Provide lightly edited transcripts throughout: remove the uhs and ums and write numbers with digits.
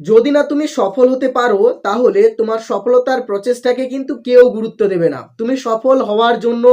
যদি না তুমি সফল হতে পারো তাহলে তোমার সফলতার প্রচেষ্টাকে কিন্তু কেউ গুরুত্ব দেবে না। তুমি সফল হওয়ার জন্য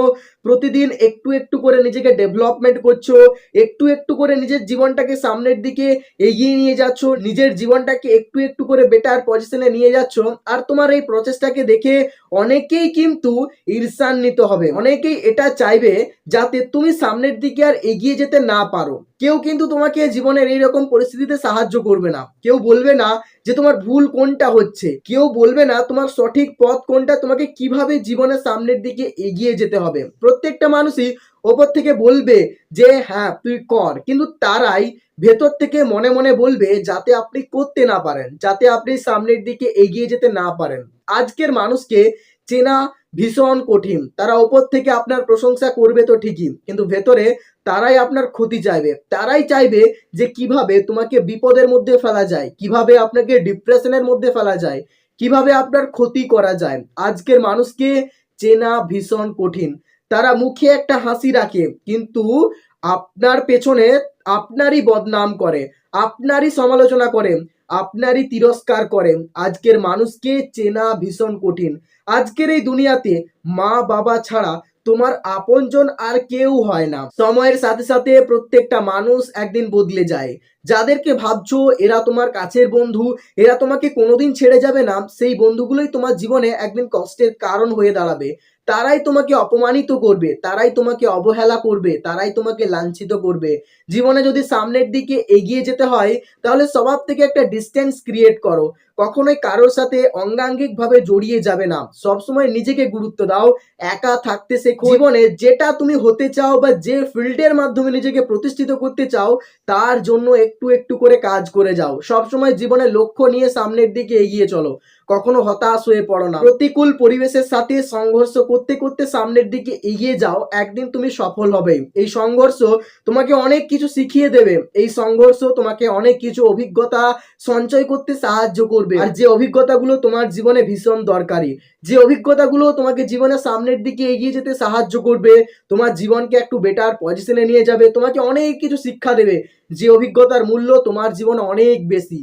প্রতিদিন একটু একটু করে নিজেকে ডেভেলপমেন্ট করছো, একটু একটু করে নিজের জীবনটাকে সামনের দিকে এগিয়ে নিয়ে যাচ্ছ, নিজের জীবনটাকে একটু একটু করে বেটার পজিশনে নিয়ে যাচ্ছ। আর তোমার এই প্রচেষ্টাকে দেখে অনেকেই কিন্তু ঈর্ষান্বিত হবে, অনেকেই এটা চাইবে যাতে তুমি সামনের দিকে আর এগিয়ে যেতে না পারো। কেউ কিন্তু তোমাকে জীবনের এইরকম পরিস্থিতিতে সাহায্য করবে না। কেউ বলবে না যে তোমার ভুল কোনটা হচ্ছে, কেউ বলবে না তোমার সঠিক পথ কোনটা, তোমাকে কিভাবে জীবনের সামনের দিকে এগিয়ে যেতে হবে। প্রত্যেকটা মানুষই ওপর থেকে বলবে যে হ্যাঁ তুই কর, কিন্তু তারাই ভেতর থেকে মনে মনে বলবে যাতে আপনি করতে না পারেন, যাতে আপনি সামনের দিকে এগিয়ে যেতে না পারেন। আজকের মানুষকে চেনা ভীষণ কঠিন। তারা ওপর থেকে আপনার প্রশংসা করবে তো ঠিকই, কিন্তু ভেতরে তারাই আপনার ক্ষতি চাইবে। তারাই চাইবে যে কিভাবে তোমাকে বিপদের মধ্যে ফেলা যায়, কিভাবে আপনাকে ডিপ্রেশনের মধ্যে ফেলা যায়, কিভাবে আপনার ক্ষতি করা যায়। আজকের মানুষকে চেনা ভীষণ কঠিন। তারা মুখে একটা হাসি রাখে কিন্তু আপনার পেছনে আপনারই বদনাম করে, আপনারই সমালোচনা করে, আপনারই তিরস্কার করে। আজকের মানুষকে চেনা ভীষণ কঠিন। আজকের এই দুনিয়াতে মা বাবা ছাড়া তোমার আপনজন আর কেউ হয় না। সময়ের সাথে সাথে প্রত্যেকটা মানুষ একদিন বদলে যায়। যাদেরকে ভাবছো এরা তোমার কাছের বন্ধু, এরা তোমাকে কোনোদিন ছেড়ে যাবে না, সেই বন্ধুগুলোই তোমার জীবনে একদিন কষ্টের কারণ হয়ে দাঁড়াবে। তারাই তোমাকে অপমানিত করবে, তারাই তোমাকে অবহেলা করবে, তারাই তোমাকে লাঞ্ছিত করবে। জীবনে যদি সামনের দিকে এগিয়ে যেতে হয় তাহলে স্বভাব থেকে একটা ডিস্টেন্স ক্রিয়েট করো। কখনোই কারোর সাথে অঙ্গাঙ্গিকভাবে জড়িয়ে যাবে না। সবসময় নিজেকে গুরুত্ব দাও, একা থাকতে শেখো। জীবনে যেটা তুমি হতে চাও বা যে ফিল্ডের মাধ্যমে নিজেকে প্রতিষ্ঠিত করতে চাও তার জন্য একটু একটু করে কাজ করে যাও। সবসময় জীবনে লক্ষ্য নিয়ে সামনের দিকে এগিয়ে চলো, কখনো হতাশ হয়ে পড়ো না। প্রতিকূল পরিবেশের সাথে সংঘর্ষ করতে করতে সামনের দিকে এগিয়ে যাও, একদিন তুমি সফল হবে। এই সংঘর্ষ তোমাকে অনেক কিছু শিখিয়ে দেবে, এই সংঘর্ষ তোমাকে অনেক কিছু অভিজ্ঞতা সঞ্চয় করতে সাহায্য করবে। আর যে অভিজ্ঞতাগুলো তোমার জীবনে ভীষণ দরকারি, যে অভিজ্ঞতাগুলো তোমাকে জীবনের সামনের দিকে এগিয়ে যেতে সাহায্য করবে, তোমার জীবনকে একটু বেটার পজিশনে নিয়ে যাবে, তোমাকে অনেক কিছু শিক্ষা দেবে, যে অভিজ্ঞতার মূল্য তোমার জীবনে অনেক বেশি।